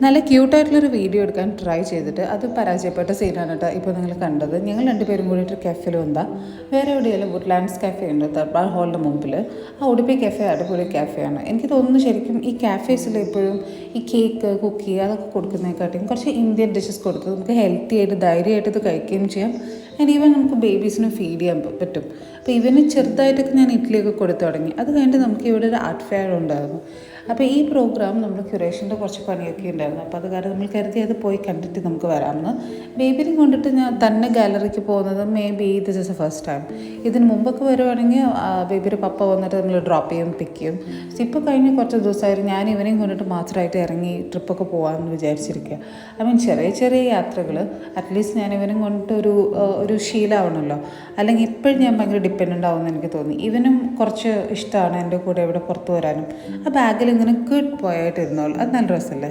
നല്ല ക്യൂട്ടായിട്ടുള്ളൊരു വീഡിയോ എടുക്കാൻ ട്രൈ ചെയ്തിട്ട് അത് പരാജയപ്പെട്ട സീനാണ് കേട്ടോ ഇപ്പോൾ നിങ്ങൾ കണ്ടത്. ഞങ്ങൾ രണ്ടുപേരും കൂടിയിട്ട് കഫേയിൽ വന്നാൽ വേറെ എവിടെയല്ല വുഡ്ലാൻഡ്സ് കഫേ ഉണ്ട് ദർബാർ ഹാളിൻ്റെ മുമ്പിൽ. ആ ഉടുപ്പി കഫേ അടിപൊളി കഫേയാണ്. എനിക്ക് തോന്നുന്നു ശരിക്കും ഈ കാഫേസിൽ എപ്പോഴും ഈ കേക്ക് കുക്കി അതൊക്കെ കൊടുക്കുന്നതിനെക്കാട്ടിയും കുറച്ച് ഇന്ത്യൻ ഡിഷസ് കൊടുത്ത് നമുക്ക് ഹെൽത്തി ആയിട്ട് ധൈര്യമായിട്ട് ഇത് കഴിക്കുകയും ചെയ്യാം. ആൻഡ് ഈവൻ നമുക്ക് ബേബീസിന് ഫീഡ് ചെയ്യാൻ പറ്റും. അപ്പോൾ ഇവന് ചെറുതായിട്ടൊക്കെ ഞാൻ ഇഡ്ഡലിയൊക്കെ കൊടുത്തു തുടങ്ങി. അത് കഴിഞ്ഞിട്ട് നമുക്ക് ഇവിടെ ഒരു ആർട്ട് ഫെയർ ഉണ്ടായിരുന്നു. അപ്പോൾ ഈ പ്രോഗ്രാം നമ്മൾ ക്യൂറേഷൻ്റെ കുറച്ച് പണിയൊക്കെ ഉണ്ടായിരുന്നു. അപ്പോൾ അത് കാരണം നമ്മൾ കരുതി അത് പോയി കണ്ടിട്ട് നമുക്ക് വരാമെന്ന്. ബേബിനെ കൊണ്ടിട്ട് ഞാൻ തന്നെ ഗാലറിക്ക് പോകുന്നത് may be this is A first time. ഇതിന് മുമ്പൊക്കെ വരുവാണെങ്കിൽ ബേബിയുടെ പപ്പ വന്നിട്ട് നമ്മൾ ഡ്രോപ്പ് ചെയ്യും പിക്ക് ചെയ്യും. ഇപ്പോൾ കഴിഞ്ഞ് കുറച്ച് ദിവസമായിരുന്നു ഞാൻ ഇവനെയും കൊണ്ടിട്ട് മാത്രമായിട്ട് ഇറങ്ങി ട്രിപ്പൊക്കെ പോകാമെന്ന് വിചാരിച്ചിരിക്കുക. ഐ മീൻ ചെറിയ ചെറിയ യാത്രകൾ അറ്റ്ലീസ്റ്റ് ഞാൻ ഇവനും കൊണ്ടിട്ട് ഒരു ശീലമാവണമല്ലോ. അല്ലെങ്കിൽ ഇപ്പോഴും ഞാൻ ഭയങ്കര ഡിപ്പെൻഡൻ്റ് ആവുമെന്ന് എനിക്ക് തോന്നി. ഇവനും കുറച്ച് ഇഷ്ടമാണ് എൻ്റെ കൂടെ ഇവിടെ പുറത്ത് വരാനും. ആ ബാഗിൽ ഇങ്ങനെ ഗുഡ് ബോയ് ആയിട്ട് ഇരുന്നോളൂ. അത് നല്ല രസമല്ലേ?